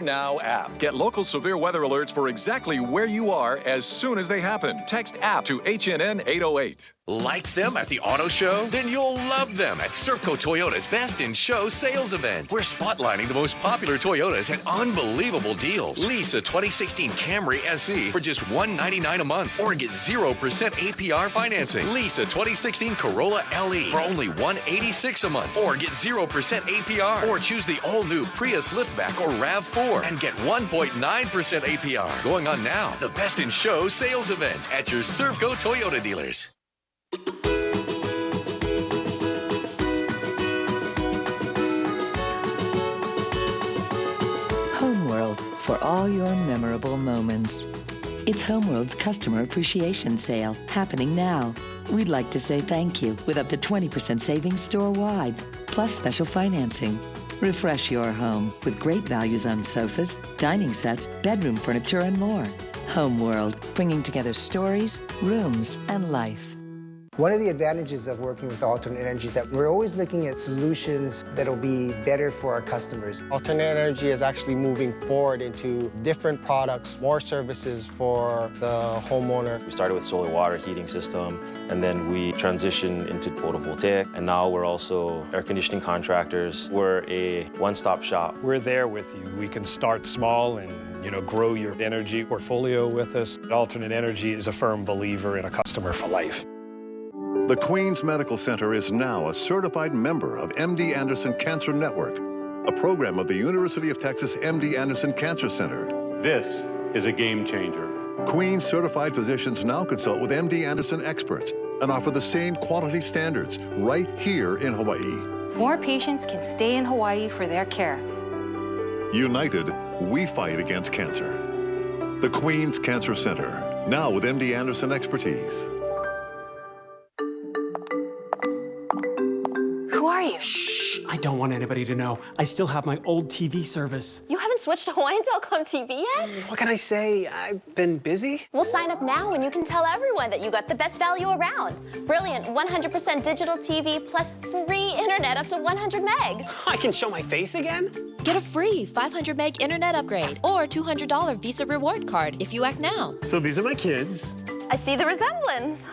Now app. Get local severe weather alerts for exactly where you are as soon as they happen. Text app to HNN 808. Like them at the auto show? Then you'll love them at Servco Toyota's Best in Show sales event. We're spotlighting the most popular Toyotas at unbelievable deals. Lease a 2016 Camry SE for just $199 a month or get 0% APR financing. Lease a 2016 Corolla LE for only $186 a month or get 0% APR. Or choose the all-new Prius Liftback or RAV4 and get 1.9% APR. Going on now. The Best in Show sales event at your Servco Toyota dealers. Homeworld for all your memorable moments. It's Homeworld's Customer Appreciation Sale happening now. We'd like to say thank you with up to 20% savings store-wide, plus special financing. Refresh your home with great values on sofas, dining sets, bedroom furniture, and more. Homeworld, bringing together stories, rooms, and life. One of the advantages of working with alternate energy is that we're always looking at solutions that'll be better for our customers. Alternate energy is actually moving forward into different products, more services for the homeowner. We started with solar water heating system, and then we transitioned into photovoltaic, and now we're also air conditioning contractors. We're a one-stop shop. We're there with you. We can start small and grow your energy portfolio with us. Alternate Energy is a firm believer in a customer for life. The Queen's Medical Center is now a certified member of MD Anderson Cancer Network, a program of the University of Texas MD Anderson Cancer Center. This is a game changer. Queen's certified physicians now consult with MD Anderson experts and offer the same quality standards right here in Hawaii. More patients can stay in Hawaii for their care. United, we fight against cancer. The Queen's Cancer Center, now with MD Anderson expertise. Who are you? Shh, I don't want anybody to know. I still have my old TV service. You haven't switched to Hawaiian Telecom TV yet? What can I say? I've been busy. We'll sign up now and you can tell everyone that you got the best value around. Brilliant 100% digital TV plus free internet up to 100 megs. I can show my face again? Get a free 500 meg internet upgrade or $200 Visa reward card if you act now. So these are my kids. I see the resemblance.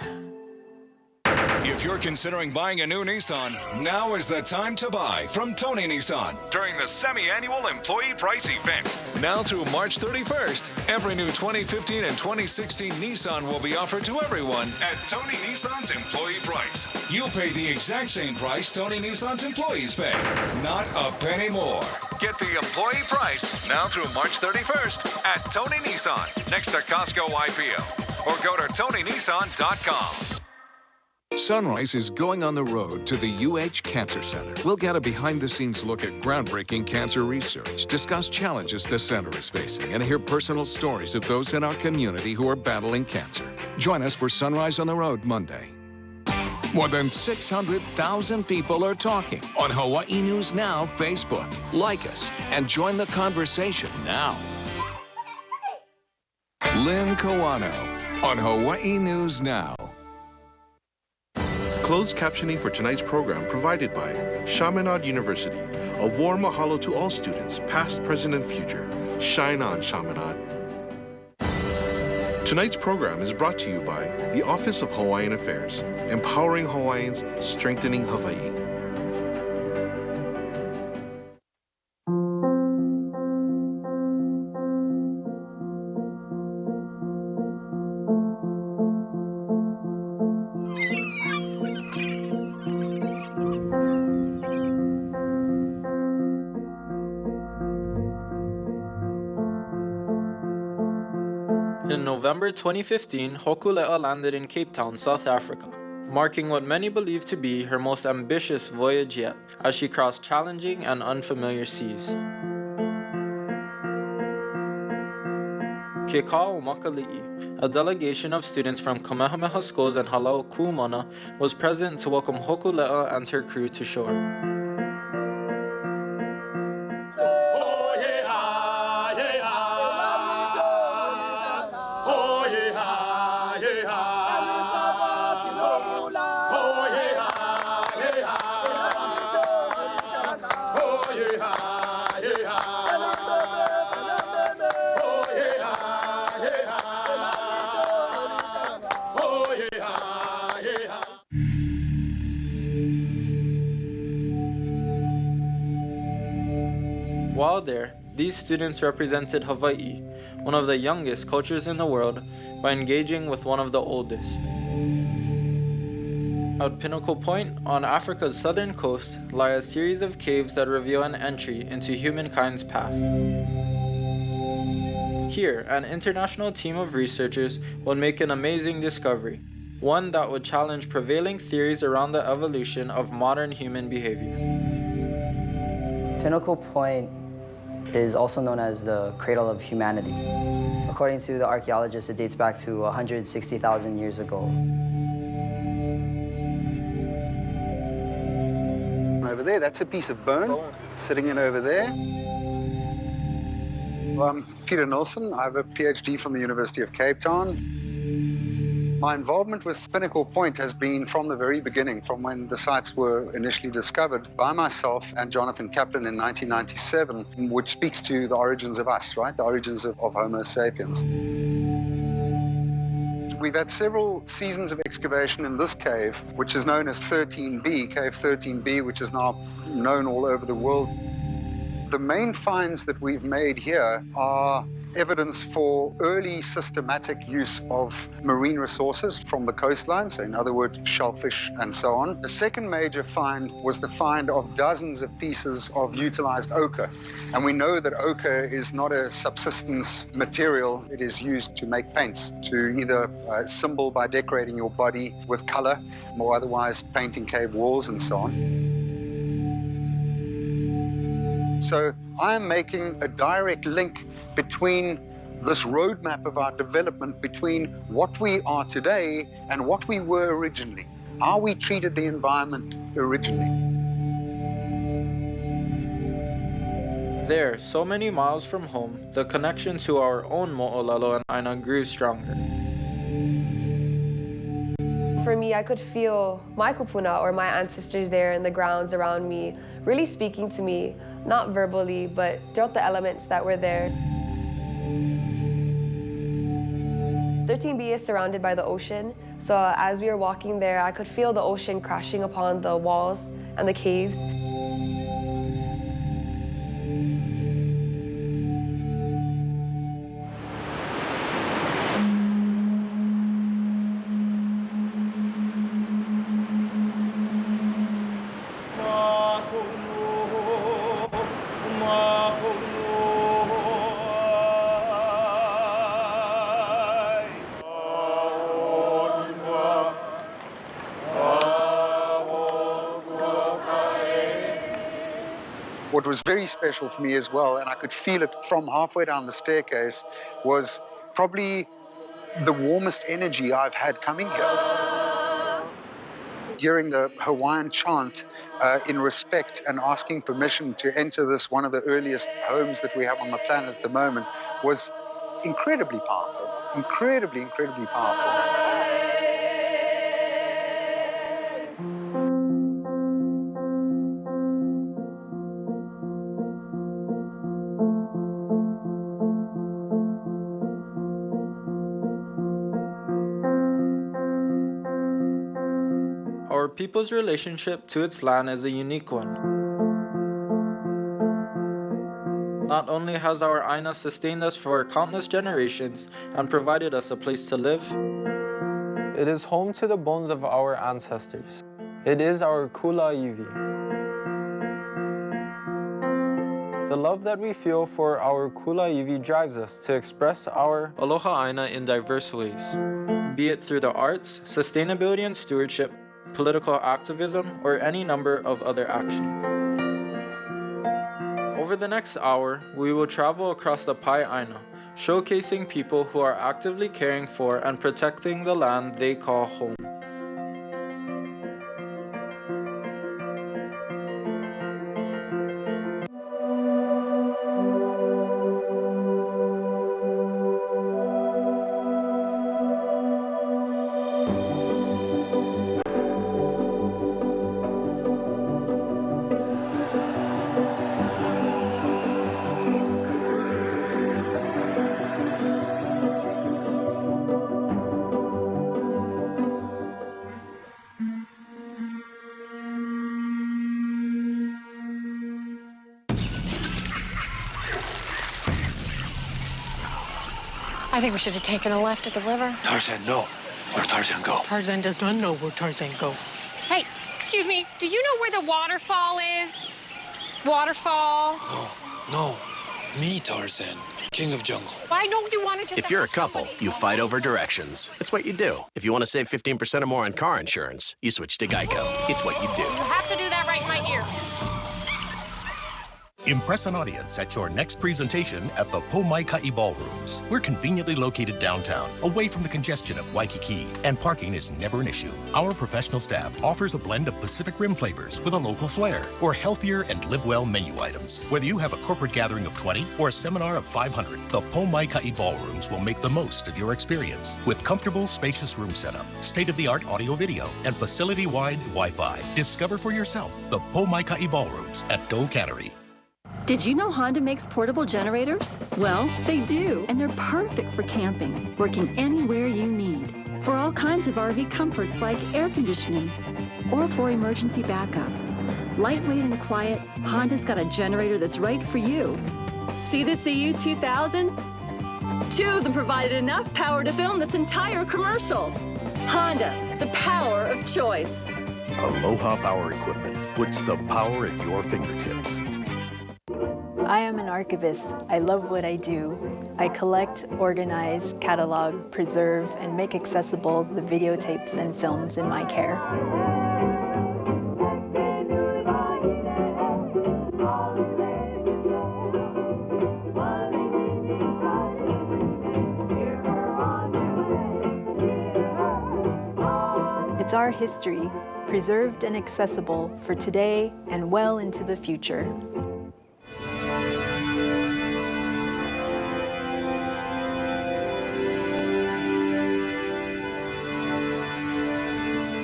If you're considering buying a new Nissan, now is the time to buy from Tony Nissan during the semi-annual employee price event. Now through March 31st, every new 2015 and 2016 Nissan will be offered to everyone at Tony Nissan's employee price. You'll pay the exact same price Tony Nissan's employees pay, not a penny more. Get the employee price now through March 31st at Tony Nissan, next to Costco IPO, or go to TonyNissan.com. Sunrise is going on the road to the UH Cancer Center. We'll get a behind-the-scenes look at groundbreaking cancer research, discuss challenges the center is facing, and hear personal stories of those in our community who are battling cancer. Join us for Sunrise on the Road Monday. More than 600,000 people are talking on Hawaii News Now Facebook. Like us and join the conversation now. Lynn Kawano on Hawaii News Now. Closed captioning for tonight's program provided by Chaminade University. A warm mahalo to all students, past, present, and future. Shine on, Chaminade. Tonight's program is brought to you by the Office of Hawaiian Affairs, empowering Hawaiians, strengthening Hawaii. In November 2015, Hokulea landed in Cape Town, South Africa, marking what many believe to be her most ambitious voyage yet, as she crossed challenging and unfamiliar seas. Ke Kao Makali'i, a delegation of students from Kamehameha schools and Halau Ku'umana, was present to welcome Hokulea and her crew to shore. While there, these students represented Hawaii, one of the youngest cultures in the world, by engaging with one of the oldest. At Pinnacle Point, on Africa's southern coast, lie a series of caves that reveal an entry into humankind's past. Here, an international team of researchers will make an amazing discovery, one that would challenge prevailing theories around the evolution of modern human behavior. Pinnacle Point is also known as the cradle of humanity. According to the archaeologists, it dates back to 160,000 years ago. Over there, that's a piece of bone sitting in over there. Well, I'm Peter Nilsson. I have a PhD from the University of Cape Town. My involvement with Pinnacle Point has been from the very beginning, from when the sites were initially discovered by myself and Jonathan Kaplan in 1997, which speaks to the origins of us, right? The origins of Homo sapiens. We've had several seasons of excavation in this cave, which is known as 13B, Cave 13B, which is now known all over the world. The main finds that we've made here are evidence for early systematic use of marine resources from the coastline, so in other words, shellfish and so on. The second major find was the find of dozens of pieces of utilized ochre. And we know that ochre is not a subsistence material. It is used to make paints, to either symbol by decorating your body with color, or otherwise painting cave walls and so on. So I am making a direct link between this roadmap of our development, between what we are today and what we were originally, how we treated the environment originally. There, so many miles from home, the connection to our own Mo'olelo and Aina grew stronger. For me, I could feel my kupuna, or my ancestors there in the grounds around me, really speaking to me, not verbally, but throughout the elements that were there. 13B is surrounded by the ocean, so as we were walking there, I could feel the ocean crashing upon the walls and the caves. What was very special for me as well, and I could feel it from halfway down the staircase, was probably the warmest energy I've had coming here. Hearing the Hawaiian chant in respect and asking permission to enter this, one of the earliest homes that we have on the planet at the moment, was incredibly powerful, incredibly powerful. Our people's relationship to its land is a unique one. Not only has our Aina sustained us for countless generations and provided us a place to live, it is home to the bones of our ancestors. It is our kula iwi. The love that we feel for our kula iwi drives us to express our aloha Aina in diverse ways, be it through the arts, sustainability and stewardship, political activism, or any number of other actions. Over the next hour, we will travel across the Pai Aina, showcasing people who are actively caring for and protecting the land they call home. I think we should have taken a left at the river. Tarzan, no. Where Tarzan go? Tarzan does not know where Tarzan go. Hey, excuse me, do you know where the waterfall is? Waterfall? No. Me, Tarzan. King of jungle. Why don't you want to just... If you're a couple, you fight over directions. It's what you do. If you want to save 15% or more on car insurance, you switch to Geico. It's what you do. You have to do that right in my ear. Impress an audience at your next presentation at the Mauna Kea Ballrooms. We're conveniently located downtown, away from the congestion of Waikiki, and parking is never an issue. Our professional staff offers a blend of Pacific Rim flavors with a local flair, or healthier and live well menu items. Whether you have a corporate gathering of 20 or a seminar of 500, the Mauna Kea Ballrooms will make the most of your experience. With comfortable, spacious room setup, state-of-the-art audio-video, and facility-wide Wi-Fi. Discover for yourself the Mauna Kea Ballrooms at Dole Cannery. Did you know Honda makes portable generators? Well, they do, and they're perfect for camping, working anywhere you need. For all kinds of RV comforts like air conditioning, or for emergency backup. Lightweight and quiet, Honda's got a generator that's right for you. See the CU 2000? Two of them provided enough power to film this entire commercial. Honda, the power of choice. Aloha Power Equipment puts the power at your fingertips. I am an archivist. I love what I do. I collect, organize, catalog, preserve, and make accessible the videotapes and films in my care. It's our history, preserved and accessible for today and well into the future.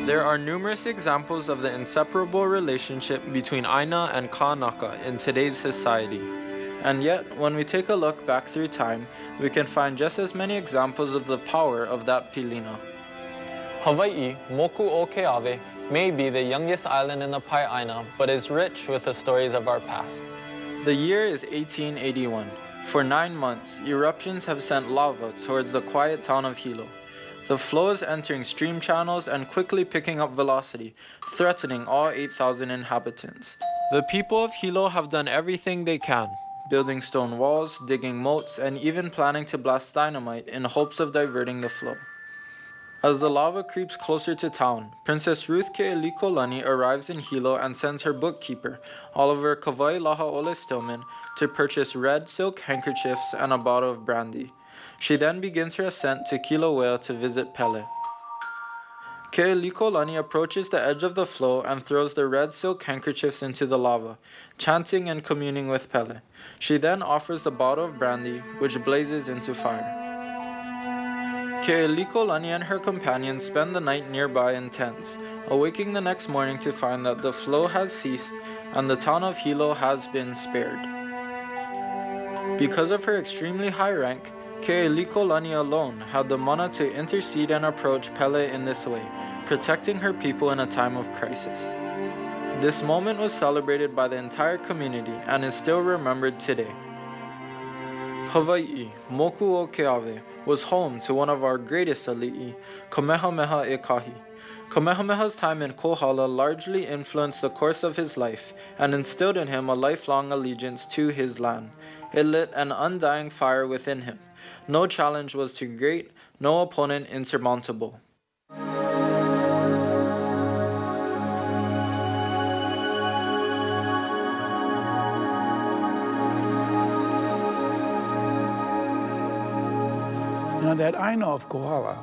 There are numerous examples of the inseparable relationship between Aina and Kanaka in today's society. And yet, when we take a look back through time, we can find just as many examples of the power of that pilina. Hawaii, Moku o Keawe, may be the youngest island in the Paeaina, but is rich with the stories of our past. The year is 1881. For 9 months, eruptions have sent lava towards the quiet town of Hilo. The flow is entering stream channels and quickly picking up velocity, threatening all 8,000 inhabitants. The people of Hilo have done everything they can, building stone walls, digging moats, and even planning to blast dynamite in hopes of diverting the flow. As the lava creeps closer to town, Princess Ruth Ke'elikolani arrives in Hilo and sends her bookkeeper, Oliver Kawailahaole Stillman, to purchase red silk handkerchiefs and a bottle of brandy. She then begins her ascent to Kilauea to visit Pele. Ke'elikolani approaches the edge of the flow and throws the red silk handkerchiefs into the lava, chanting and communing with Pele. She then offers the bottle of brandy, which blazes into fire. Ke'elikolani and her companions spend the night nearby in tents, awaking the next morning to find that the flow has ceased and the town of Hilo has been spared. Because of her extremely high rank, Ke'elikolani alone had the mana to intercede and approach Pele in this way, protecting her people in a time of crisis. This moment was celebrated by the entire community and is still remembered today. Hawaii, Moku o Keawe, was home to one of our greatest ali'i, Kamehameha e Kahi. Kamehameha's time in Kohala largely influenced the course of his life and instilled in him a lifelong allegiance to his land. It lit an undying fire within him. No challenge was too great, no opponent insurmountable. Now that Aina of Kohala,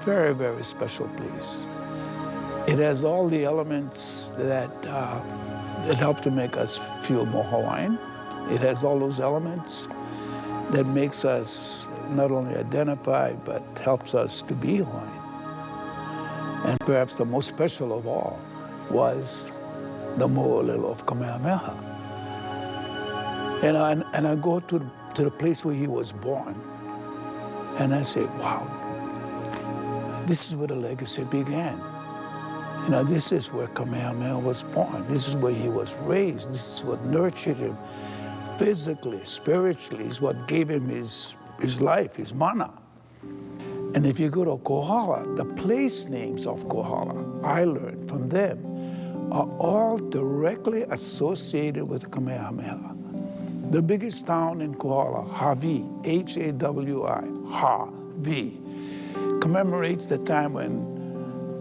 very, very special place. It has all the elements that help to make us feel more Hawaiian. It has all those elements that makes us not only identify, but helps us to be Hawaiian. And perhaps the most special of all was the mo'olelo of Kamehameha. And I go to the place where he was born, and I say, wow, this is where the legacy began. You know, this is where Kamehameha was born. This is where he was raised. This is what nurtured him physically, spiritually, is what gave him his his life, his mana. And if you go to Kohala, the place names of Kohala, I learned from them, are all directly associated with Kamehameha. The biggest town in Kohala, Hawi, H-A-W-I, Hawi, commemorates the time when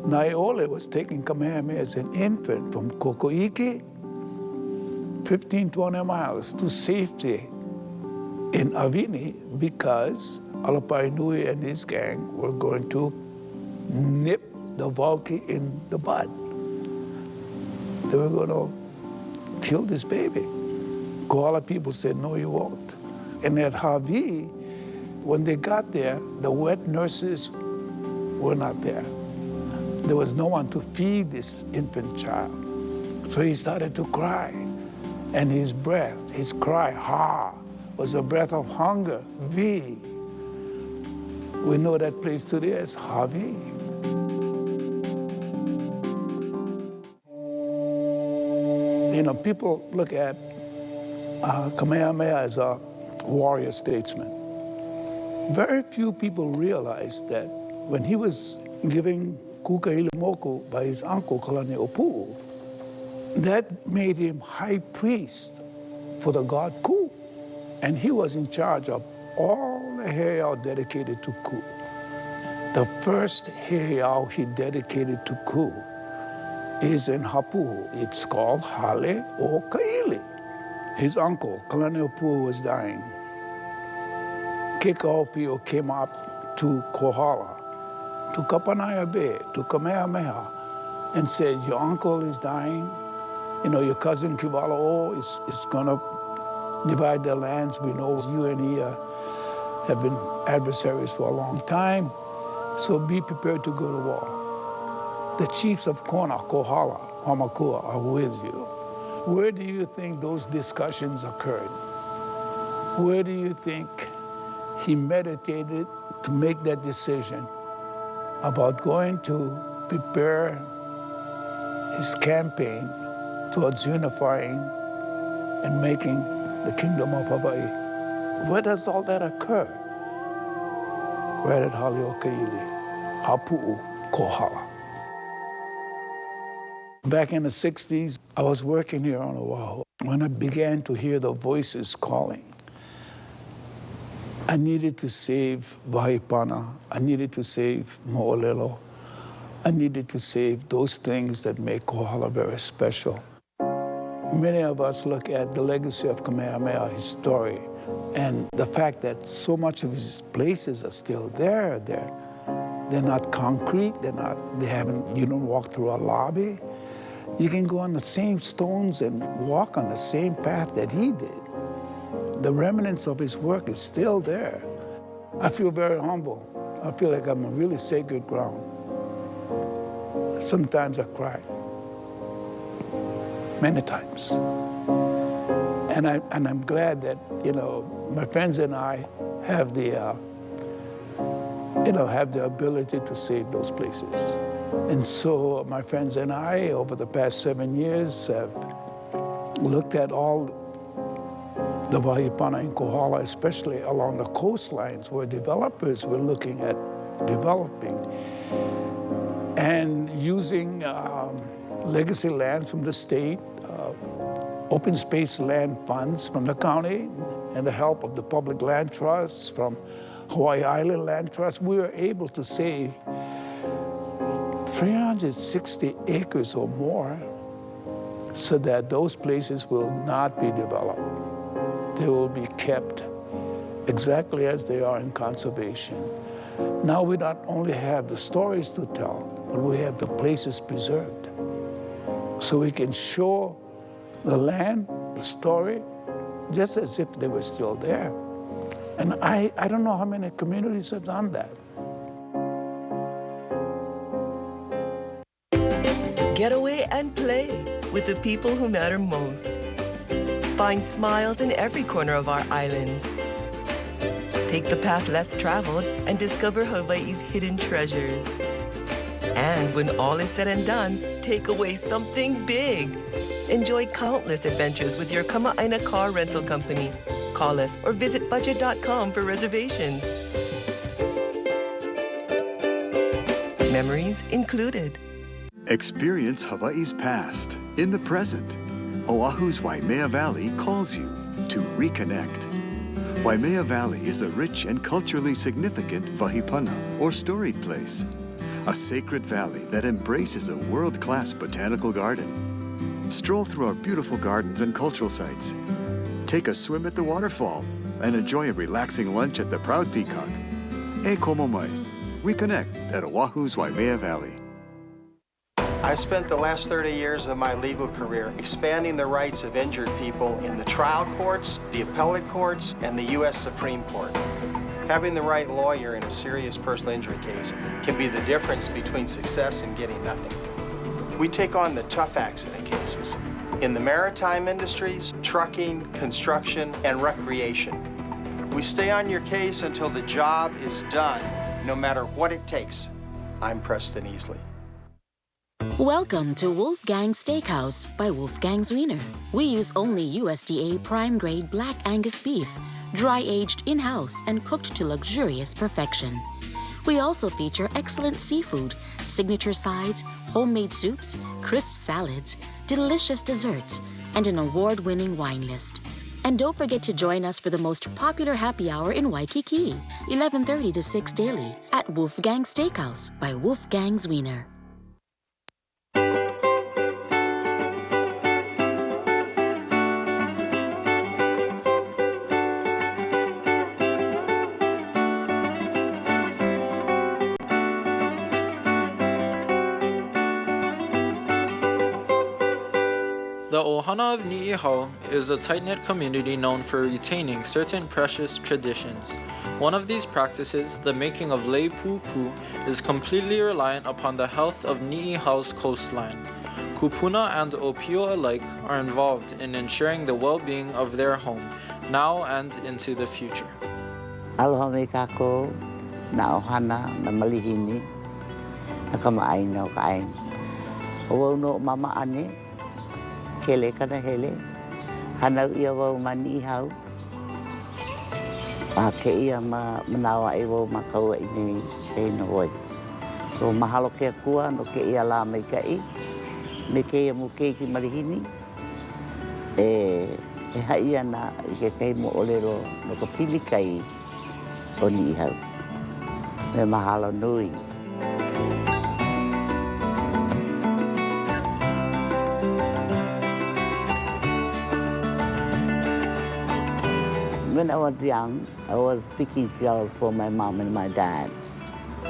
Niihau was taking Kamehameha as an infant from Kokoiki, 15, 20 miles to safety in Avini because Alapainui and his gang were going to nip the Valky in the bud. They were going to kill this baby. Kohala people said, no, you won't. And at Hawi, when they got there, the wet nurses were not there. There was no one to feed this infant child. So he started to cry. And his breath, his cry, ha, was a breath of hunger, vi. We know that place today as Hawi. You know, people look at Kamehameha as a warrior statesman. Very few people realize that when he was giving Kukahilemoku by his uncle, Kalani Opu, that made him high priest for the god Ku. And he was in charge of all the heiau dedicated to Ku. The first heiau he dedicated to Ku is in Hapuhu. It's called Hale o Kaili. His uncle, Kalani Opu, was dying. Kekaopio came up to Kohala, to Kapanaya Bay, to Kamehameha, and said, your uncle is dying. You know, your cousin Kivala'o is going to divide the lands. We know you and he have been adversaries for a long time, so be prepared to go to war. The chiefs of Kona, Kohala, Hamakua are with you. Where do you think those discussions occurred? Where do you think he meditated to make that decision about going to prepare his campaign towards unifying and making the Kingdom of Hawaii? Where does all that occur? Right at Haliokaili, Hapu'u, Kohala. Back in the 60s, I was working here on Oahu when I began to hear the voices calling. I needed to save Wahipana. I needed to save Mo'olelo. I needed to save those things that make Kohala very special. Many of us look at the legacy of Kamehameha, his story, and the fact that so much of his places are still there. They're not concrete. You don't walk through a lobby. You can go on the same stones and walk on the same path that he did. The remnants of his work is still there. I feel very humble. I feel like I'm on really sacred ground. Sometimes I cry. Many times. And I'm glad that, you know, my friends and I have the ability to save those places. And so my friends and I, over the past 7 years, have looked at all the Wahipana in Kohala, especially along the coastlines where developers were looking at developing and using legacy lands from the state, open space land funds from the county, and the help of the public land trusts, from Hawaii Island Land Trust. We were able to save 360 acres or more so that those places will not be developed. They will be kept exactly as they are in conservation. Now we not only have the stories to tell, but we have the places preserved. So we can show the land, the story, just as if they were still there. And I don't know how many communities have done that. Get away and play with the people who matter most. Find smiles in every corner of our islands. Take the path less traveled and discover Hawaii's hidden treasures. And when all is said and done, take away something big. Enjoy countless adventures with your Kama'aina car rental company. Call us or visit budget.com for reservations. Memories included. Experience Hawaii's past in the present. Oahu's Waimea Valley calls you to reconnect. Waimea Valley is a rich and culturally significant vahipana, or storied place. A sacred valley that embraces a world-class botanical garden. Stroll through our beautiful gardens and cultural sites. Take a swim at the waterfall and enjoy a relaxing lunch at the Proud Peacock. E komo mai. Reconnect at Oahu's Waimea Valley. I spent the last 30 years of my legal career expanding the rights of injured people in the trial courts, the appellate courts, and the U.S. Supreme Court. Having the right lawyer in a serious personal injury case can be the difference between success and getting nothing. We take on the tough accident cases in the maritime industries, trucking, construction, and recreation. We stay on your case until the job is done, no matter what it takes. I'm Preston Easley. Welcome to Wolfgang Steakhouse by Wolfgang's Wiener. We use only USDA prime grade black Angus beef, dry aged in-house and cooked to luxurious perfection. We also feature excellent seafood, signature sides, homemade soups, crisp salads, delicious desserts, and an award-winning wine list. And don't forget to join us for the most popular happy hour in Waikiki, 11:30 to 6 daily at Wolfgang Steakhouse by Wolfgang's Wiener. The Ohana of Niihau is a tight-knit community known for retaining certain precious traditions. One of these practices, the making of lei pupu, is completely reliant upon the health of Niihau's coastline. Kupuna and Opio alike are involved in ensuring the well-being of their home, now and into the future. Aloha me kako, na ohana, na malihini, na kamaain na kain. Owo no mama ane, kele kana hele, hanau ia wau ma Niihau. A ke ia manawa e wau makaua i nei te ina hoi. So mahalo ke kua no ke ia la mai kai, me ke ia mo keiki marihini, e hai ana i ke kai mo olero no ka pili kai o Niihau. Me mahalo nui. When I was young, I was picking shells for my mom and my dad.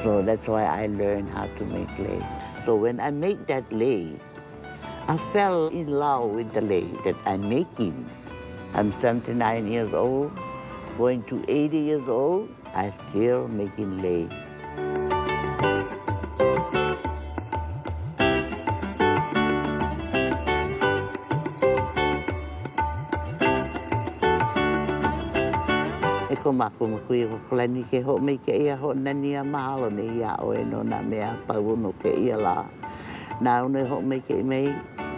So that's why I learned how to make lei. So when I make that lei, I fell in love with the lei that I'm making. I'm 79 years old, going to 80 years old, I'm still making lei. Ko mako makui ko klani ke ho me ke ia ho nani a mahalo ne ia o e no na mea pau no ke ia la. Na one ho me ke me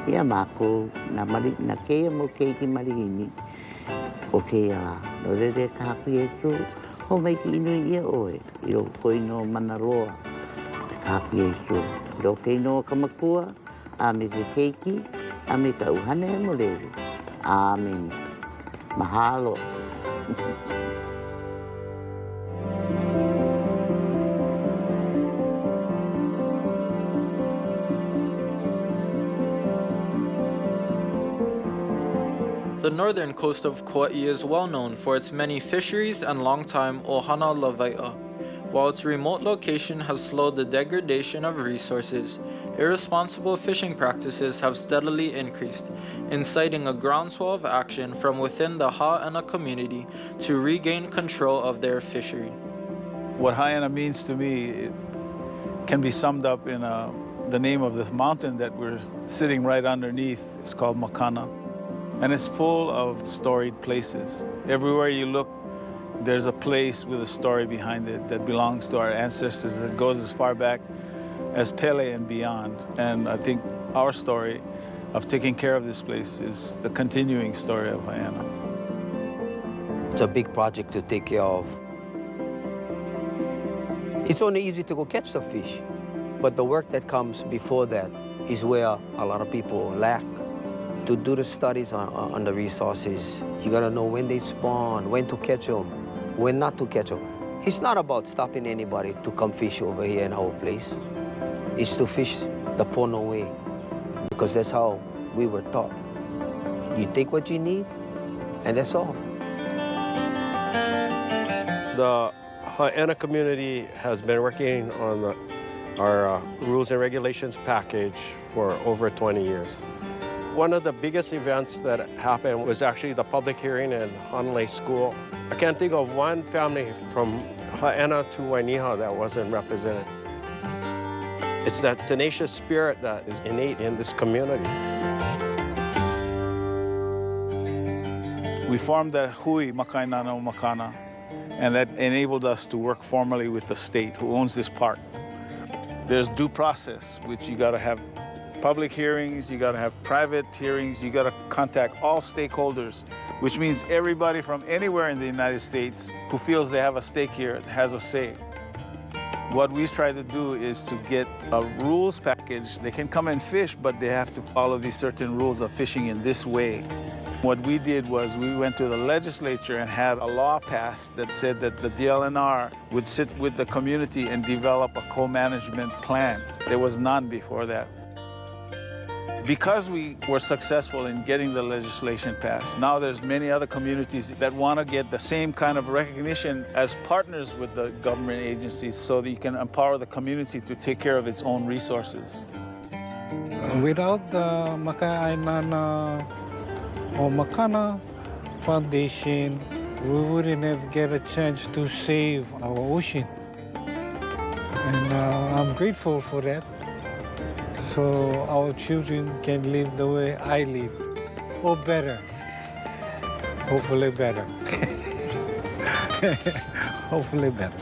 ia mako na mari na ke mo ke ki marihini o ke ia la. No re re ka hapi e tu ho me ki inu ia oe i o koi no manaroa ka hapi e tu. I o ke no kamakua a me ke keiki a me ka uhane e mo leru. Amen. Mahalo. The northern coast of Kauai is well known for its many fisheries and longtime ohana lawai'a. While its remote location has slowed the degradation of resources, irresponsible fishing practices have steadily increased, inciting a groundswell of action from within the Ha'ana community to regain control of their fishery. What Ha'ana means to me, it can be summed up in the name of the mountain that we're sitting right underneath. It's called Makana. And it's full of storied places. Everywhere you look, there's a place with a story behind it that belongs to our ancestors, that goes as far back as Pele and beyond. And I think our story of taking care of this place is the continuing story of Ha'ana. It's a big project to take care of. It's only easy to go catch the fish, but the work that comes before that is where a lot of people lack. To do the studies on the resources, you gotta know when they spawn, when to catch them, when not to catch them. It's not about stopping anybody to come fish over here in our place. It's to fish the pono way, because that's how we were taught. You take what you need, and that's all. The Ha'ena community has been working on our rules and regulations package for over 20 years. One of the biggest events that happened was actually the public hearing in Hanalei School. I can't think of one family from Ha'ena to Niihau that wasn't represented. It's that tenacious spirit that is innate in this community. We formed the Hui Makainana Makana, and that enabled us to work formally with the state who owns this park. There's due process, which you gotta have public hearings, you gotta have private hearings, you gotta contact all stakeholders, which means everybody from anywhere in the United States who feels they have a stake here has a say. What we try to do is to get a rules package. They can come and fish, but they have to follow these certain rules of fishing in this way. What we did was we went to the legislature and had a law passed that said that the DLNR would sit with the community and develop a co-management plan. There was none before that. Because we were successful in getting the legislation passed, now there's many other communities that want to get the same kind of recognition as partners with the government agencies so that you can empower the community to take care of its own resources. Without the Maka'ainana or Makana Foundation, we wouldn't have get a chance to save our ocean. And I'm grateful for that. So our children can live the way I live, or better. Hopefully better. Hopefully better.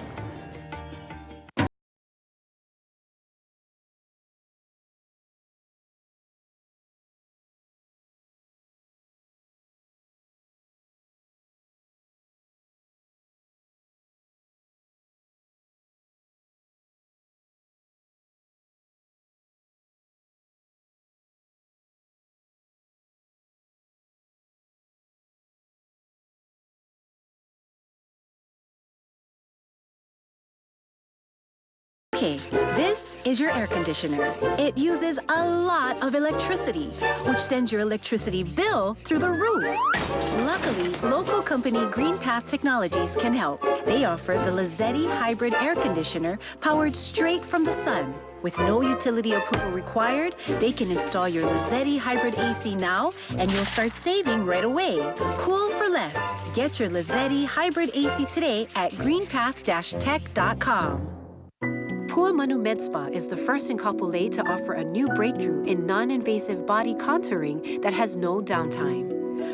Okay, this is your air conditioner. It uses a lot of electricity, which sends your electricity bill through the roof. Luckily, local company Green Path Technologies can help. They offer the Lazzetti Hybrid Air Conditioner powered straight from the sun. With no utility approval required, they can install your Lazzetti Hybrid AC now, and you'll start saving right away. Cool for less. Get your Lazzetti Hybrid AC today at greenpath-tech.com. Pua Manu Med Spa is the first in Kapolei to offer a new breakthrough in non-invasive body contouring that has no downtime.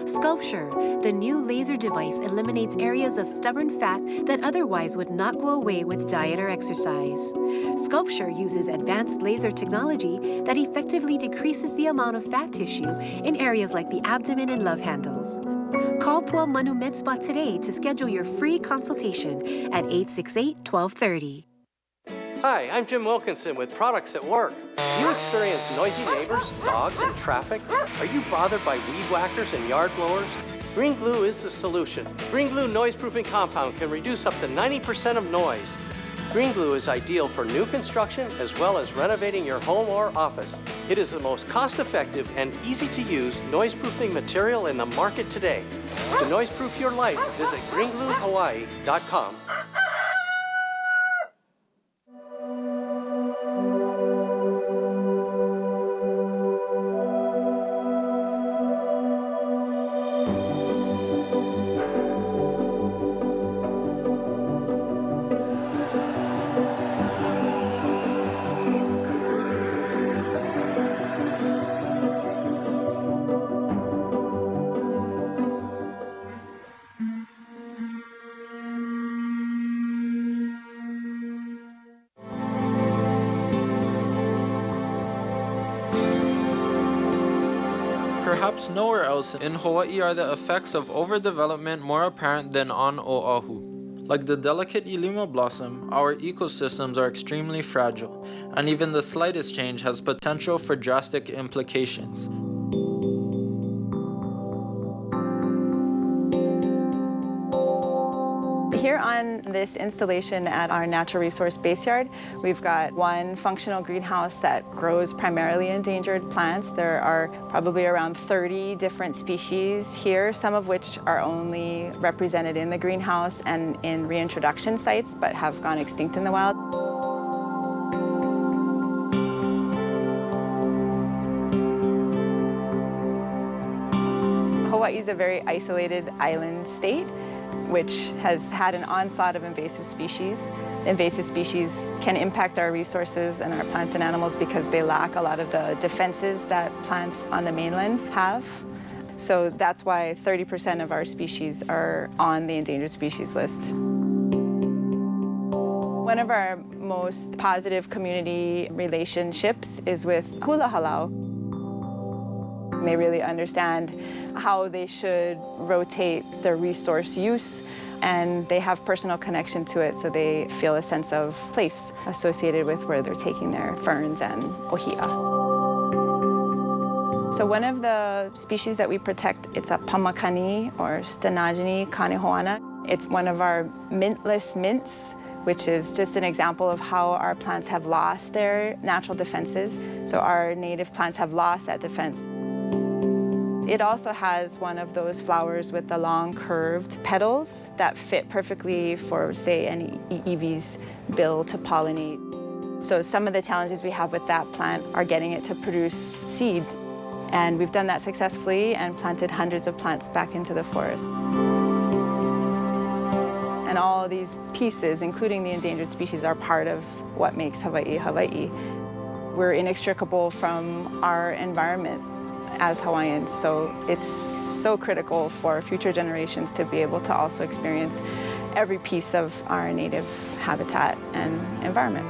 Sculpture, the new laser device, eliminates areas of stubborn fat that otherwise would not go away with diet or exercise. Sculpture uses advanced laser technology that effectively decreases the amount of fat tissue in areas like the abdomen and love handles. Call Pua Manu Med Spa today to schedule your free consultation at 868-1230. Hi, I'm Jim Wilkinson with Products at Work. Do you experience noisy neighbors, dogs, and traffic? Are you bothered by weed whackers and yard blowers? Green Glue is the solution. Green Glue noise-proofing compound can reduce up to 90% of noise. Green Glue is ideal for new construction as well as renovating your home or office. It is the most cost-effective and easy-to-use noise-proofing material in the market today. To noise-proof your life, visit greengluehawaii.com. Perhaps nowhere else in Hawaii are the effects of overdevelopment more apparent than on Oahu. Like the delicate Ilima blossom, our ecosystems are extremely fragile, and even the slightest change has potential for drastic implications. Here on this installation at our natural resource base yard, we've got one functional greenhouse that grows primarily endangered plants. There are probably around 30 different species here, some of which are only represented in the greenhouse and in reintroduction sites, but have gone extinct in the wild. Hawaii is a very isolated island state, which has had an onslaught of invasive species. Invasive species can impact our resources and our plants and animals because they lack a lot of the defenses that plants on the mainland have. So that's why 30% of our species are on the endangered species list. One of our most positive community relationships is with hula halau. They really understand how they should rotate their resource use, and they have personal connection to it, so they feel a sense of place associated with where they're taking their ferns and ohia. So one of the species that we protect, it's a pamakani or Stenagini kanehoana. It's one of our mintless mints, which is just an example of how our plants have lost their natural defenses. So our native plants have lost that defense. It also has one of those flowers with the long curved petals that fit perfectly for, say, an Eevee's bill to pollinate. So some of the challenges we have with that plant are getting it to produce seed. And we've done that successfully and planted hundreds of plants back into the forest. And all of these pieces, including the endangered species, are part of what makes Hawaii, Hawaii. We're inextricable from our environment as Hawaiians, so it's so critical for future generations to be able to also experience every piece of our native habitat and environment.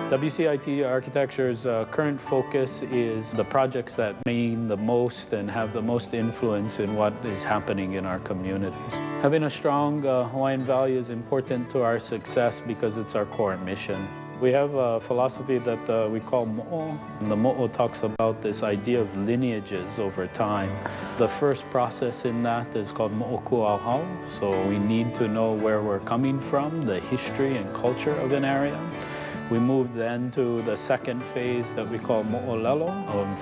WCIT Architecture's current focus is the projects that mean the most and have the most influence in what is happening in our communities. Having a strong Hawaiian value is important to our success because it's our core mission. We have a philosophy that we call mo'o. And the mo'o talks about this idea of lineages over time. The first process in that is called mo'okuauhau. So we need to know where we're coming from, the history and culture of an area. We move then to the second phase that we call mo'olelo,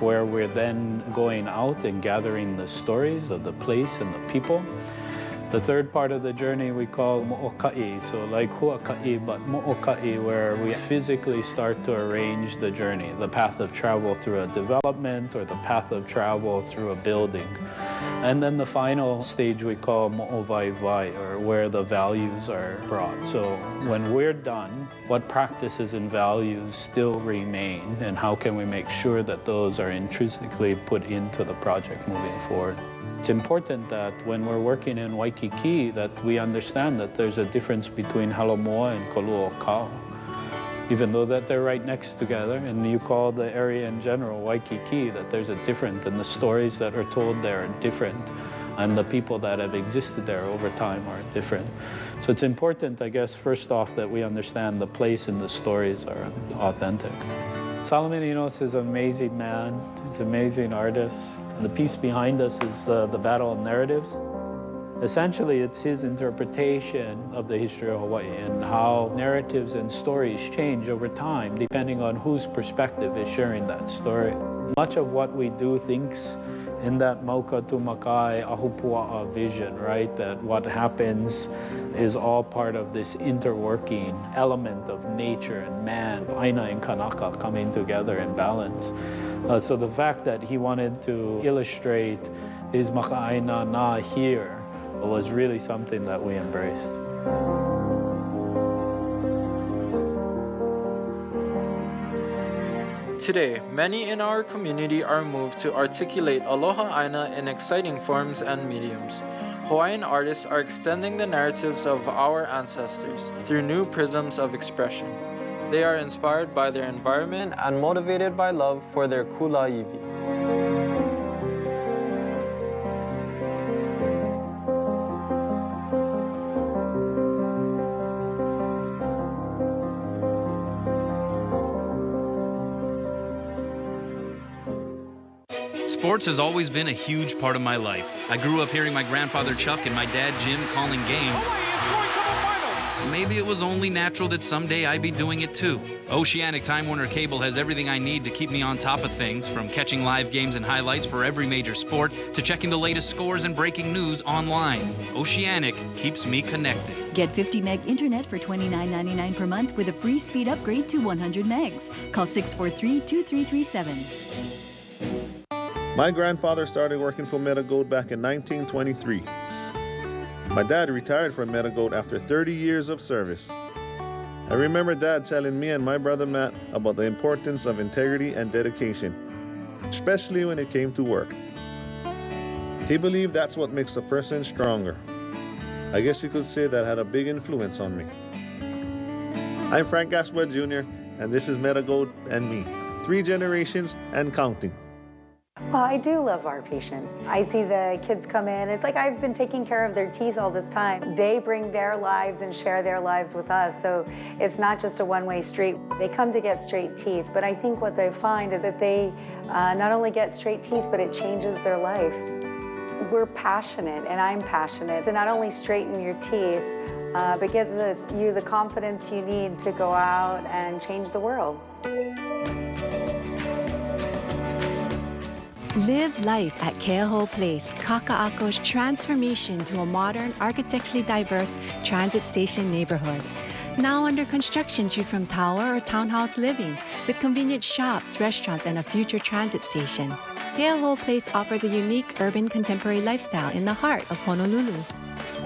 where we're then going out and gathering the stories of the place and the people. The third part of the journey we call mo'okai, so like huaka'i, but mo'okai, where we physically start to arrange the journey, the path of travel through a development or the path of travel through a building. And then the final stage we call mo'ovaivai, or where the values are brought. So when we're done, what practices and values still remain, and how can we make sure that those are intrinsically put into the project moving forward? It's important that when we're working in Waikiki that we understand that there's a difference between Halomoa and Koluokau. Even though that they're right next together, and you call the area in general Waikiki, that there's a difference, and the stories that are told there are different, and the people that have existed there over time are different. So it's important, I guess, first off, that we understand the place and the stories are authentic. Solomon Enos is an amazing man. He's an amazing artist. The piece behind us is the Battle of Narratives. Essentially, it's his interpretation of the history of Hawaii and how narratives and stories change over time depending on whose perspective is sharing that story. Much of what we do thinks in that Mauka tu Makai Ahupua'a vision, right? That what happens is all part of this interworking element of nature and man, Aina and Kanaka coming together in balance. So the fact that he wanted to illustrate his Maka'aina na here was really something that we embraced. Today, many in our community are moved to articulate aloha aina in exciting forms and mediums. Hawaiian artists are extending the narratives of our ancestors through new prisms of expression. They are inspired by their environment and motivated by love for their kula'iwi. Sports has always been a huge part of my life. I grew up hearing my grandfather Chuck and my dad Jim calling games. So maybe it was only natural that someday I'd be doing it too. Oceanic Time Warner Cable has everything I need to keep me on top of things, from catching live games and highlights for every major sport to checking the latest scores and breaking news online. Oceanic keeps me connected. Get 50 meg internet for $29.99 per month with a free speed upgrade to 100 megs. Call 643-2337. My grandfather started working for Metagold back in 1923. My dad retired from Metagold after 30 years of service. I remember Dad telling me and my brother Matt about the importance of integrity and dedication, especially when it came to work. He believed that's what makes a person stronger. I guess you could say that had a big influence on me. I'm Frank Gaspar Jr., and this is Metagold and me. 3 generations and counting. Well, I do love our patients. I see the kids come in. It's like I've been taking care of their teeth all this time. They bring their lives and share their lives with us. So it's not just a one-way street. They come to get straight teeth. But I think what they find is that they not only get straight teeth, but it changes their life. We're passionate, and I'm passionate to not only straighten your teeth, but give you the confidence you need to go out and change the world. Live life at Kehoolawe Place, Kaka'ako's transformation to a modern, architecturally diverse transit station neighborhood. Now under construction, choose from tower or townhouse living with convenient shops, restaurants, and a future transit station. Kehoolawe Place offers a unique urban contemporary lifestyle in the heart of Honolulu.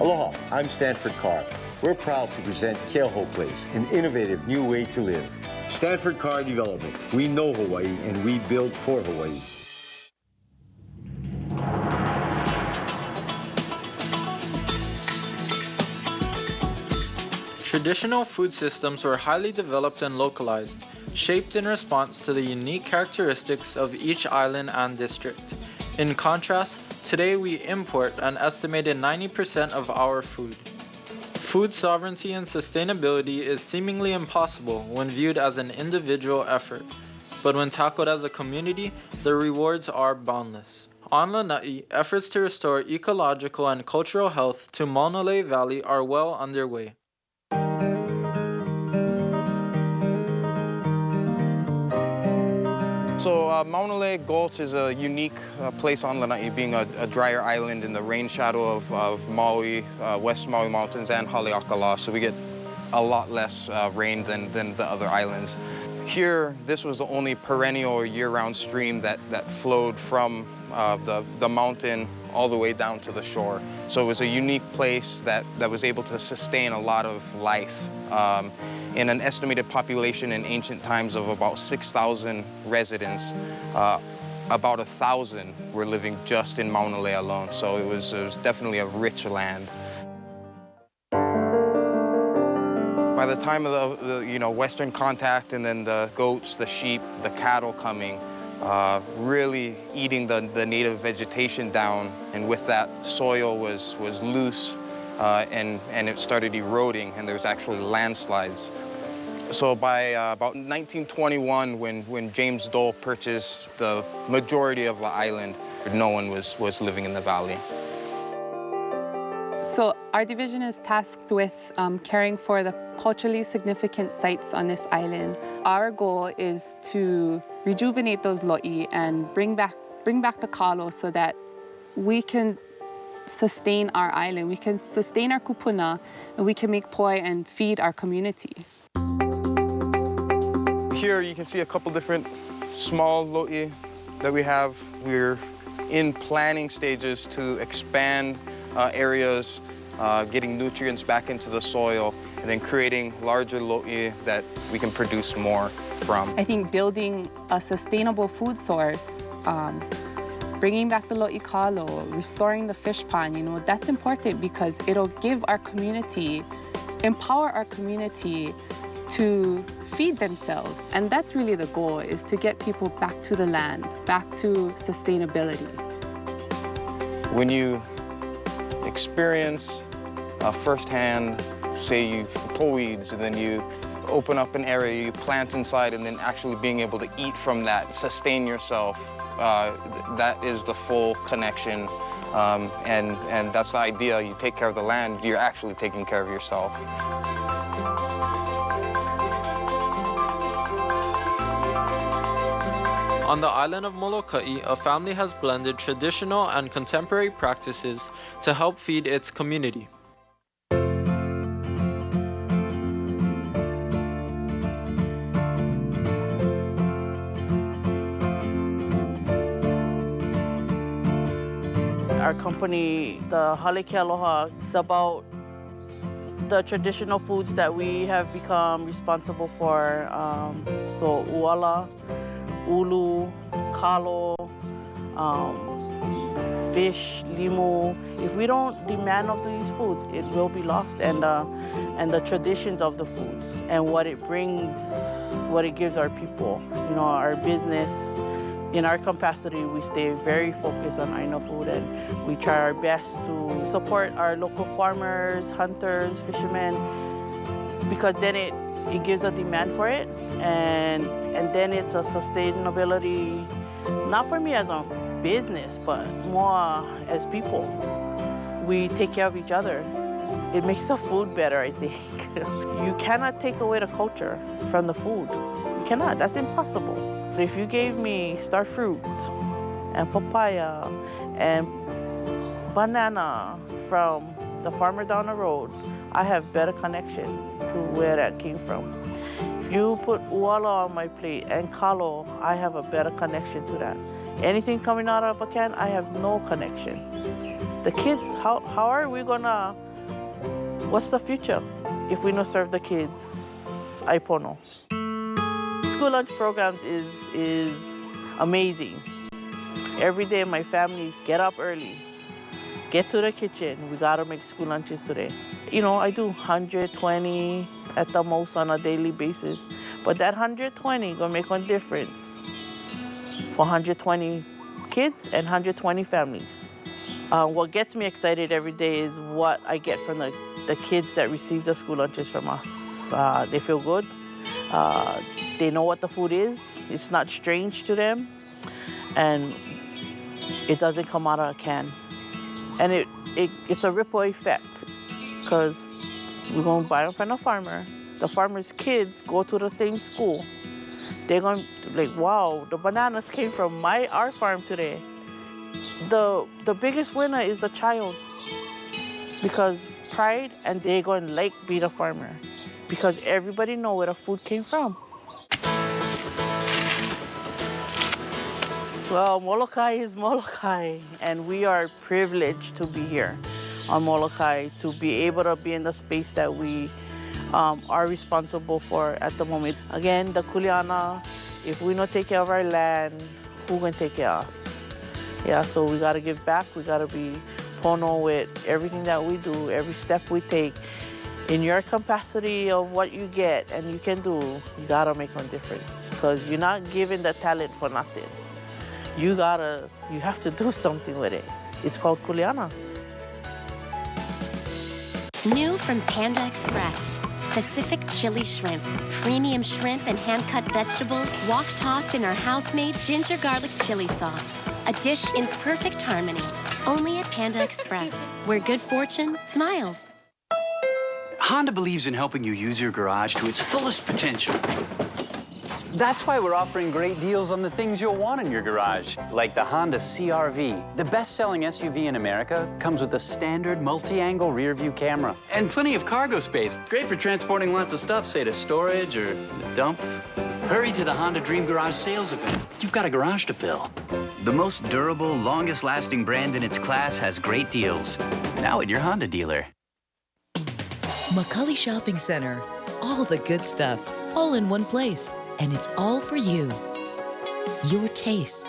Aloha, I'm Stanford Carr. We're proud to present Kehoolawe Place, an innovative new way to live. Stanford Carr Development. We know Hawaii and we build for Hawaii. Traditional food systems were highly developed and localized, shaped in response to the unique characteristics of each island and district. In contrast, today we import an estimated 90% of our food. Food sovereignty and sustainability is seemingly impossible when viewed as an individual effort, but when tackled as a community, the rewards are boundless. On Lanai, efforts to restore ecological and cultural health to Mauna Kea Valley are well underway. So Mauna Kea Gulch is a unique place on Lanai, being a drier island in the rain shadow of Maui, West Maui Mountains, and Haleakala. So we get a lot less rain than the other islands. Here, this was the only perennial or year-round stream that flowed from the mountain all the way down to the shore. So it was a unique place that was able to sustain a lot of life. In an estimated population in ancient times of about 6,000 residents, about 1,000 were living just in Mauna Kea alone. So it was definitely a rich land. By the time of the Western contact, and then the goats, the sheep, the cattle coming, really eating the native vegetation down, and with that, soil was loose, and it started eroding, and there was actually landslides. So by about 1921, when James Dole purchased the majority of the island, no one was living in the valley. So our division is tasked with caring for the culturally significant sites on this island. Our goal is to rejuvenate those lo'i and bring back the kalo so that we can sustain our island, we can sustain our kupuna, and we can make poi and feed our community. Here you can see a couple different small lo'i that we have. We're in planning stages to expand areas, getting nutrients back into the soil, and then creating larger lo'i that we can produce more from. I think building a sustainable food source, bringing back the lo'i kalo, restoring the fish pond, you know, that's important because it'll give our community, empower our community to feed themselves. And that's really the goal, is to get people back to the land, back to sustainability. When you experience firsthand, say you pull weeds and then you open up an area, you plant inside, and then actually being able to eat from that, sustain yourself, that is the full connection. And that's the idea. You take care of the land, you're actually taking care of yourself. On the island of Molokai, a family has blended traditional and contemporary practices to help feed its community. Our company, the Hale Ke Aloha, is about the traditional foods that we have become responsible for. So uala, ulu, kalo, fish, limu. If we don't demand of these foods, it will be lost. And the traditions of the foods and what it brings, what it gives our people, you know, our business. In our capacity, we stay very focused on Aina food, and we try our best to support our local farmers, hunters, fishermen, because then it gives a demand for it, and then it's a sustainability, not for me as a business, but more as people. We take care of each other. It makes the food better, I think. You cannot take away the culture from the food. You cannot, that's impossible. But if you gave me star fruit and papaya and banana from the farmer down the road, I have better connection to where that came from. If you put uala on my plate and kalo, I have a better connection to that. Anything coming out of a can, I have no connection. The kids, how are we gonna, what's the future if we don't serve the kids aipono? School lunch programs is amazing. Every day my families get up early, get to the kitchen. We gotta make school lunches today. You know, I do 120 at the most on a daily basis, but that 120 gonna make a difference for 120 kids and 120 families. What gets me excited every day is what I get from the kids that receive the school lunches from us. They feel good. They know what the food is. It's not strange to them. And it doesn't come out of a can. And it's a ripple effect, because we're going to buy them from the farmer. The farmer's kids go to the same school. They're going to be like, wow, the bananas came from our farm today. The biggest winner is the child, because pride, and they're going to like being a farmer, because everybody know where the food came from. Well, Molokai is Molokai, and we are privileged to be here on Molokai, to be able to be in the space that we are responsible for at the moment. Again, the kuleana, if we don't take care of our land, who can take care of us? Yeah, so we gotta give back. We gotta be pono with everything that we do, every step we take. In your capacity of what you get and you can do, you gotta make a difference, because you're not given the talent for nothing. You have to do something with it. It's called kuleana. New from Panda Express. Pacific chili shrimp, premium shrimp and hand-cut vegetables, wok-tossed in our house-made ginger garlic chili sauce. A dish in perfect harmony. Only at Panda Express, where good fortune smiles. Honda believes in helping you use your garage to its fullest potential. That's why we're offering great deals on the things you'll want in your garage, like the Honda CR-V. The best-selling SUV in America comes with a standard multi-angle rear-view camera. And plenty of cargo space. Great for transporting lots of stuff, say to storage or the dump. Hurry to the Honda Dream Garage sales event. You've got a garage to fill. The most durable, longest-lasting brand in its class has great deals. Now at your Honda dealer. Macaulay Shopping Center. All the good stuff, all in one place. And it's all for you. Your taste.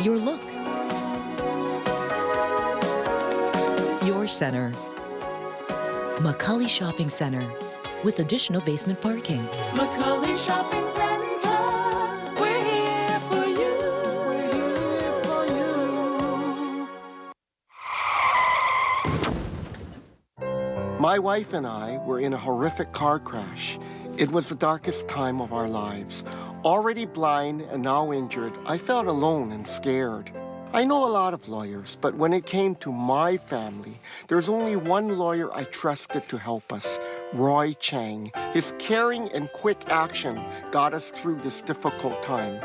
Your look. Your center. Macaulay Shopping Center. With additional basement parking. Macaulay Shopping Center. We're here for you. We're here for you. My wife and I were in a horrific car crash. It was the darkest time of our lives. Already blind and now injured, I felt alone and scared. I know a lot of lawyers, but when it came to my family, there's only one lawyer I trusted to help us, Roy Chang. His caring and quick action got us through this difficult time.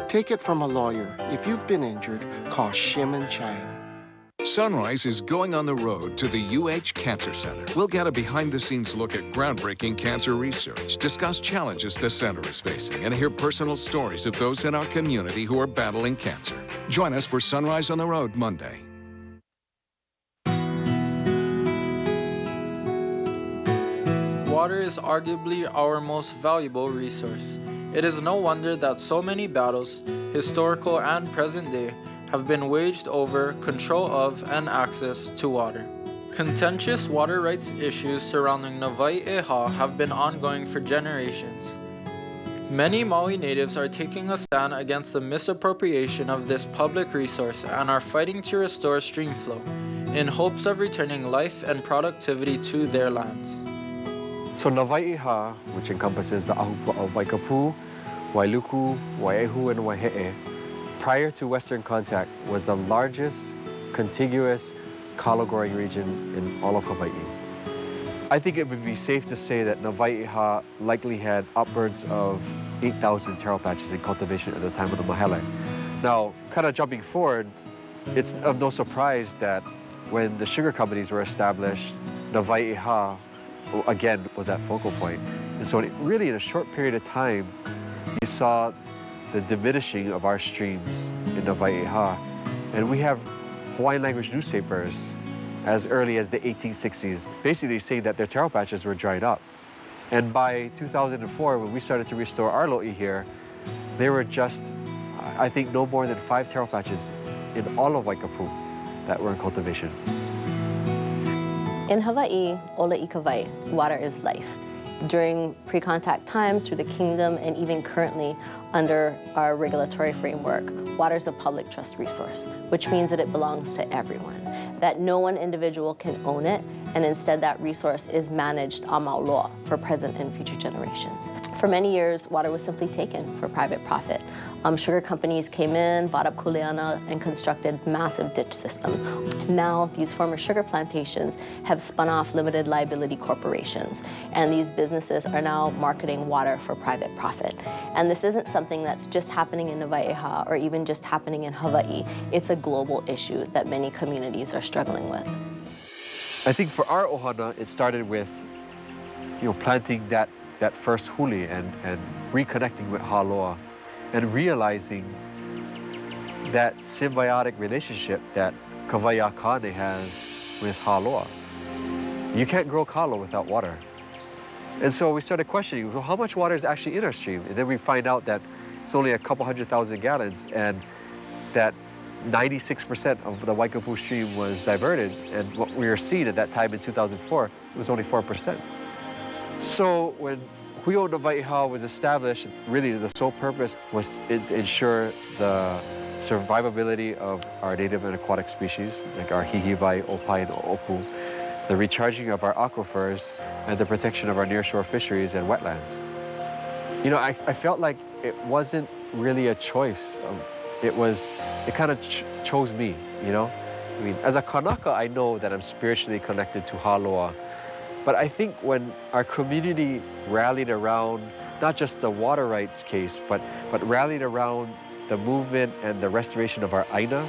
Take it from a lawyer. If you've been injured, call Shim and Chang. Sunrise is going on the road to the UH Cancer Center. We'll get a behind-the-scenes look at groundbreaking cancer research, discuss challenges the center is facing, and hear personal stories of those in our community who are battling cancer. Join us for Sunrise on the Road Monday. Water is arguably our most valuable resource. It is no wonder that so many battles, historical and present day, have been waged over control of and access to water. Contentious water rights issues surrounding Navai'eha have been ongoing for generations. Many Maui natives are taking a stand against the misappropriation of this public resource and are fighting to restore stream flow, in hopes of returning life and productivity to their lands. So Navai'eha, which encompasses the Ahupua'a of Waikapu, Wailuku, Wai'ehu, and Waihe'e, prior to Western contact, was the largest contiguous kalo growing region in all of Hawaii. I think it would be safe to say that Navai'eha likely had upwards of 8,000 taro patches in cultivation at the time of the Mahele. Now, kind of jumping forward, it's of no surprise that when the sugar companies were established, Navai'eha, again, was that focal point. And so really in a short period of time, you saw the diminishing of our streams in Navai'eha. And we have Hawaiian language newspapers as early as the 1860s, basically saying that their taro patches were dried up. And by 2004, when we started to restore our lo'i here, there were just, I think, no more than 5 taro patches in all of Waikapu that were in cultivation. In Hawaii, ola i ka wai, water is life. During pre-contact times, through the kingdom, and even currently under our regulatory framework, water is a public trust resource, which means that it belongs to everyone, that no one individual can own it, and instead that resource is managed a mau loa for present and future generations. For many years, water was simply taken for private profit. Sugar companies came in, bought up kuleana, and constructed massive ditch systems. Now, these former sugar plantations have spun off limited liability corporations, and these businesses are now marketing water for private profit. And this isn't something that's just happening in Navai'eha or even just happening in Hawaii. It's a global issue that many communities are struggling with. I think for our ohana, it started with, planting that first huli and reconnecting with haloa, and realizing that symbiotic relationship that Kawai'a Kane has with haloa. You can't grow kalo without water. And so we started questioning, well, how much water is actually in our stream? And then we find out that it's only a couple 100,000 gallons, and that 96% of the Waikapu stream was diverted. And what we were seeing at that time in 2004 was only 4%. So when Huio Navai'eha was established, really the sole purpose was to ensure the survivability of our native and aquatic species, like our hihiwai, opai, and opu, the recharging of our aquifers, and the protection of our nearshore fisheries and wetlands. I felt like it wasn't really a choice. It kind of chose me, as a Kanaka, I know that I'm spiritually connected to haloa. But I think when our community rallied around not just the water rights case, but rallied around the movement and the restoration of our aina,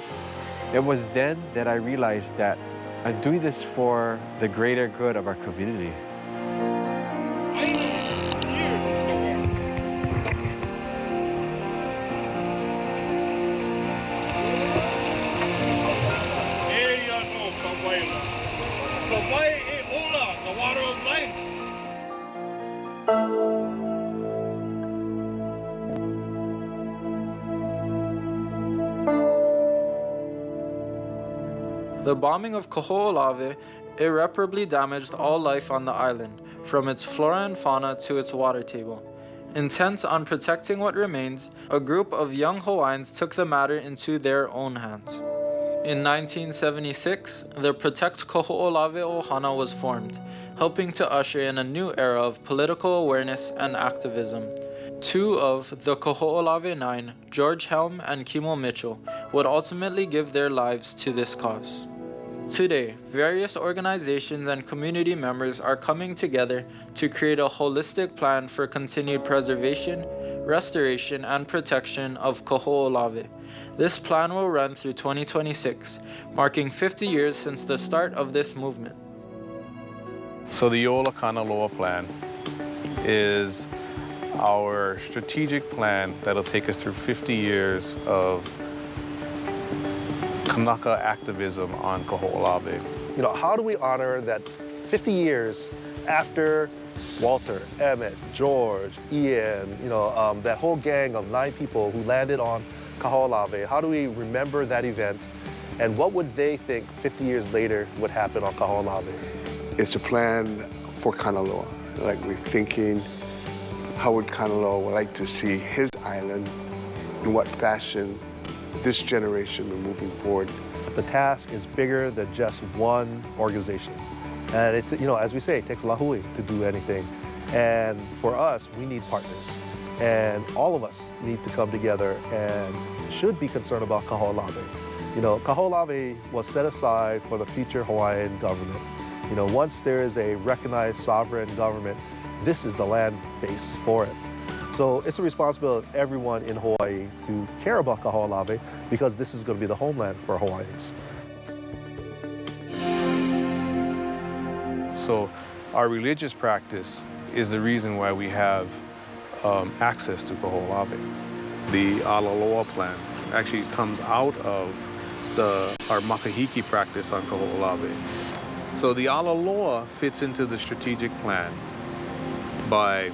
it was then that I realized that I'm doing this for the greater good of our community. The bombing of Kahoolawe irreparably damaged all life on the island, from its flora and fauna to its water table. Intent on protecting what remains, a group of young Hawaiians took the matter into their own hands. In 1976, the Protect Kahoolawe Ohana was formed, helping to usher in a new era of political awareness and activism. Two of the Kahoolawe 9, George Helm and Kimo Mitchell, would ultimately give their lives to this cause. Today, various organizations and community members are coming together to create a holistic plan for continued preservation, restoration, and protection of Kahoolawe. This plan will run through 2026, marking 50 years since the start of this movement. So the Yola Kanaloa plan is our strategic plan that'll take us through 50 years of Kanaka activism on Kahoolawe. You know, how do we honor that 50 years after Walter, Emmett, George, Ian, that whole gang of 9 people who landed on Kahoolawe, how do we remember that event, and what would they think 50 years later would happen on Kahoolawe? It's a plan for Kanaloa. Like, we're thinking, how would Kanaloa like to see his island, in what fashion this generation are moving forward. The task is bigger than just one organization. And it, as we say, it takes lahui to do anything. And for us, we need partners. And all of us need to come together and should be concerned about Kahoolawe. Kahoolawe was set aside for the future Hawaiian government. Once there is a recognized sovereign government, this is the land base for it. So it's a responsibility of everyone in Hawaii to care about Kahoolawe because this is going to be the homeland for Hawaiians. So our religious practice is the reason why we have access to Kahoolawe. The Alaloa plan actually comes out of our makahiki practice on Kahoolawe. So the Alaloa fits into the strategic plan by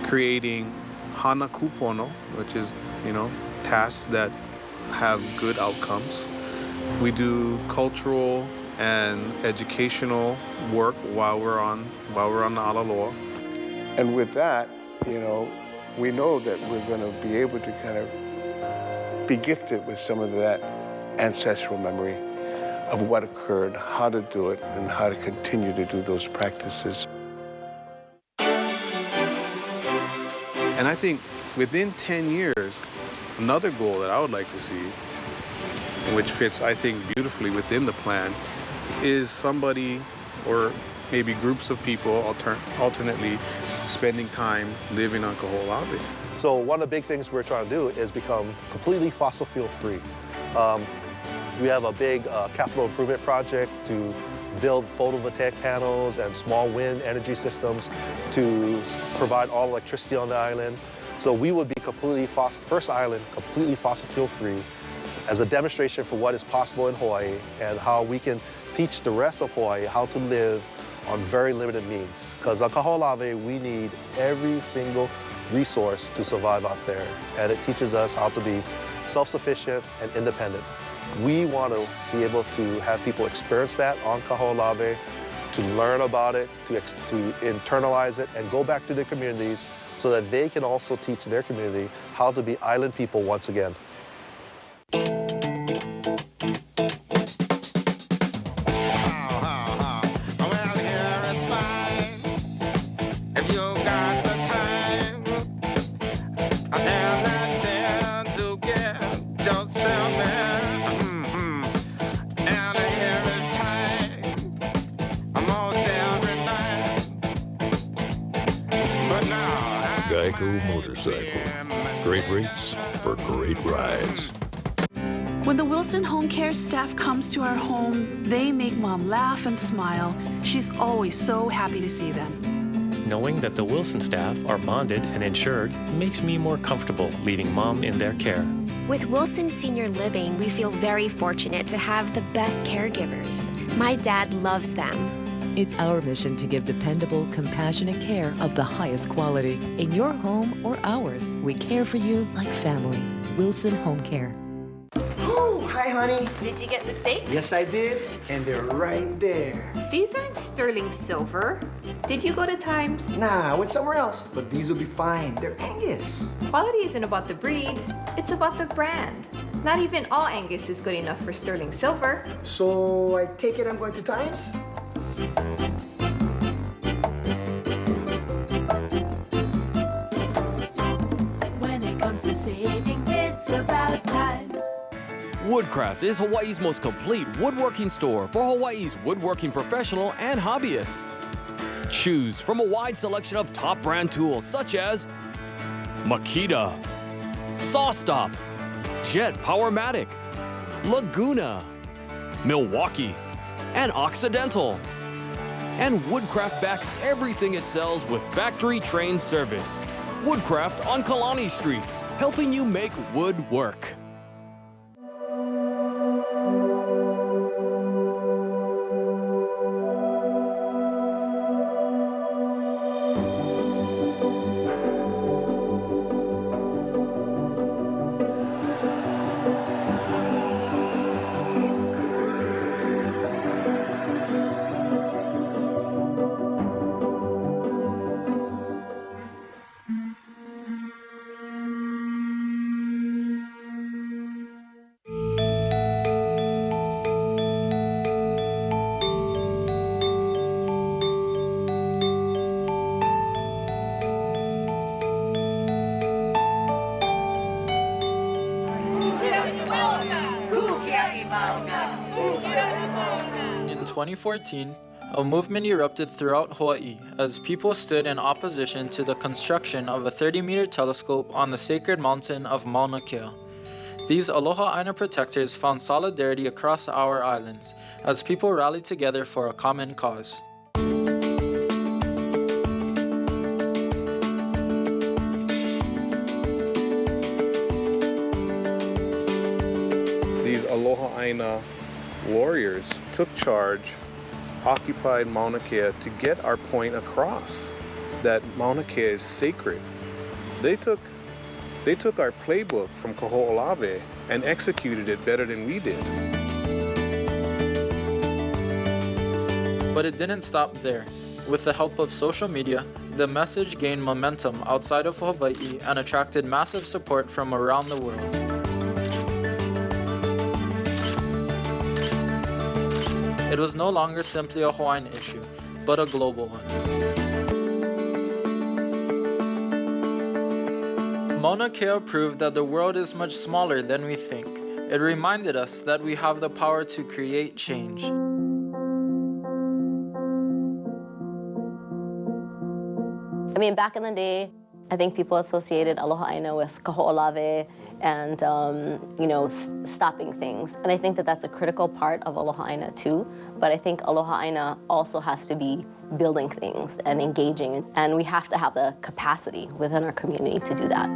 creating hana kupono, which is, tasks that have good outcomes. We do cultural and educational work while we're on the Alaloa. And with that, we know that we're going to be able to kind of be gifted with some of that ancestral memory of what occurred, how to do it, and how to continue to do those practices. And I think within 10 years, another goal that I would like to see, which fits, I think, beautifully within the plan, is somebody or maybe groups of people alternately spending time living on Kahoolawe. So one of the big things we're trying to do is become completely fossil fuel free. We have a big capital improvement project to build photovoltaic panels and small wind energy systems to provide all electricity on the island. So we would be first island completely fossil fuel free as a demonstration for what is possible in Hawaii and how we can teach the rest of Hawaii how to live on very limited means. Because on Kahoolawe, we need every single resource to survive out there. And it teaches us how to be self-sufficient and independent. We want to be able to have people experience that on Kahoolawe, to learn about it, to internalize it, and go back to their communities so that they can also teach their community how to be island people once again. Motorcycle. Great rates for great rides. When the Wilson Home Care staff comes to our home, they make Mom laugh and smile. She's always so happy to see them. Knowing that the Wilson staff are bonded and insured makes me more comfortable leaving Mom in their care. With Wilson Senior Living, we feel very fortunate to have the best caregivers. My dad loves them. It's our mission to give dependable, compassionate care of the highest quality. In your home or ours, we care for you like family. Wilson Home Care. Ooh, Hi, honey. Did you get the steaks? Yes, I did. And they're right there. These aren't sterling silver. Did you go to Times? Nah, I went somewhere else. But these will be fine. They're Angus. Quality isn't about the breed, it's about the brand. Not even all Angus is good enough for sterling silver. So I take it I'm going to Times? When it comes to savings, it's about Times. Woodcraft is Hawaii's most complete woodworking store for Hawaii's woodworking professional and hobbyists. Choose from a wide selection of top brand tools such as Makita, SawStop, Jet Powermatic, Laguna, Milwaukee, and Occidental. And Woodcraft backs everything it sells with factory-trained service. Woodcraft on Kalani Street, helping you make wood work. In 2014, a movement erupted throughout Hawaii as people stood in opposition to the construction of a 30-meter telescope on the sacred mountain of Mauna Kea. These Aloha Aina protectors found solidarity across our islands as people rallied together for a common cause. These Aloha Aina warriors took charge, occupied Mauna Kea to get our point across that Mauna Kea is sacred. They took our playbook from Kahoolawe and executed it better than we did. But it didn't stop there. With the help of social media, the message gained momentum outside of Hawaii and attracted massive support from around the world. It was no longer simply a Hawaiian issue, but a global one. Mauna Kea proved that the world is much smaller than we think. It reminded us that we have the power to create change. I mean, back in the day, I think people associated Aloha Aina with Kahoolawe and, stopping things. And I think that that's a critical part of Aloha Aina too. But I think Aloha Aina also has to be building things and engaging. And we have to have the capacity within our community to do that.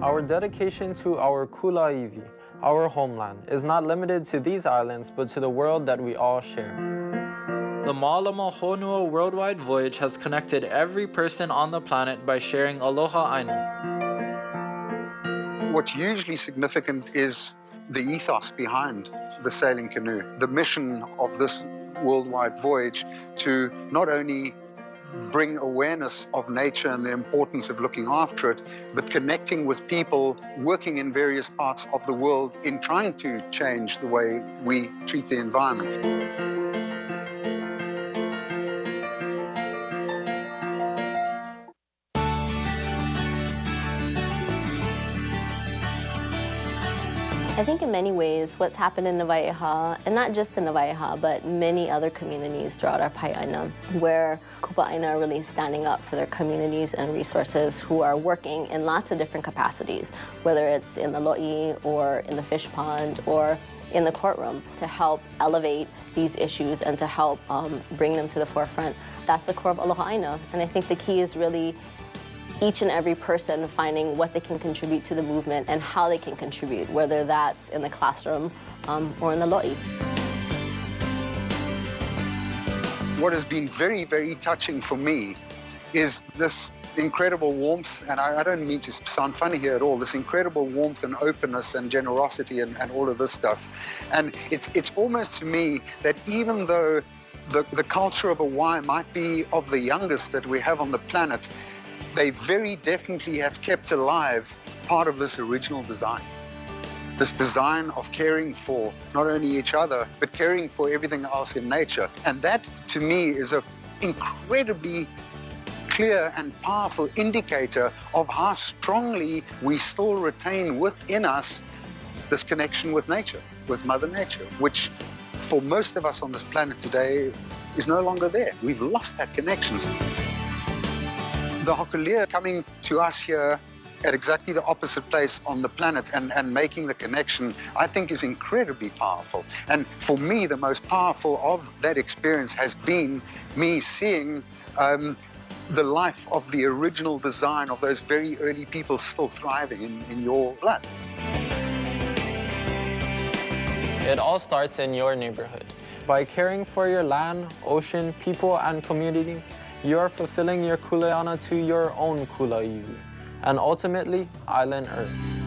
Our dedication to our kulaiwi, our homeland, is not limited to these islands, but to the world that we all share. The Ma'alama Honua worldwide voyage has connected every person on the planet by sharing Aloha Aina. What's hugely significant is the ethos behind the sailing canoe, the mission of this worldwide voyage to not only bring awareness of nature and the importance of looking after it, but connecting with people working in various parts of the world in trying to change the way we treat the environment. I think in many ways what's happened in Nawaiʻeha, and not just in Nawaiʻeha, but many other communities throughout our Pai'aina, where Kupa'aina are really standing up for their communities and resources who are working in lots of different capacities, whether it's in the lo'i or in the fish pond or in the courtroom, to help elevate these issues and to help bring them to the forefront. That's the core of Aloha Aina, and I think the key is really each and every person finding what they can contribute to the movement and how they can contribute, whether that's in the classroom or in the lo'i. what has been very, very touching for me is this incredible warmth, and I don't mean to sound funny here at all, this incredible warmth and openness and generosity and all of this stuff. And it's almost to me that even though the culture of Hawaii might be of the youngest that we have on the planet, they very definitely have kept alive part of this original design. This design of caring for not only each other, but caring for everything else in nature. And that, to me, is an incredibly clear and powerful indicator of how strongly we still retain within us this connection with nature, with Mother Nature, which for most of us on this planet today is no longer there. We've lost that connection. The Hokulea coming to us here at exactly the opposite place on the planet and making the connection, I think is incredibly powerful. And for me, the most powerful of that experience has been me seeing the life of the original design of those very early people still thriving in your blood. It all starts in your neighborhood. By caring for your land, ocean, people, and community, you are fulfilling your kuleana to your own kulaiwi, and ultimately, Island Earth.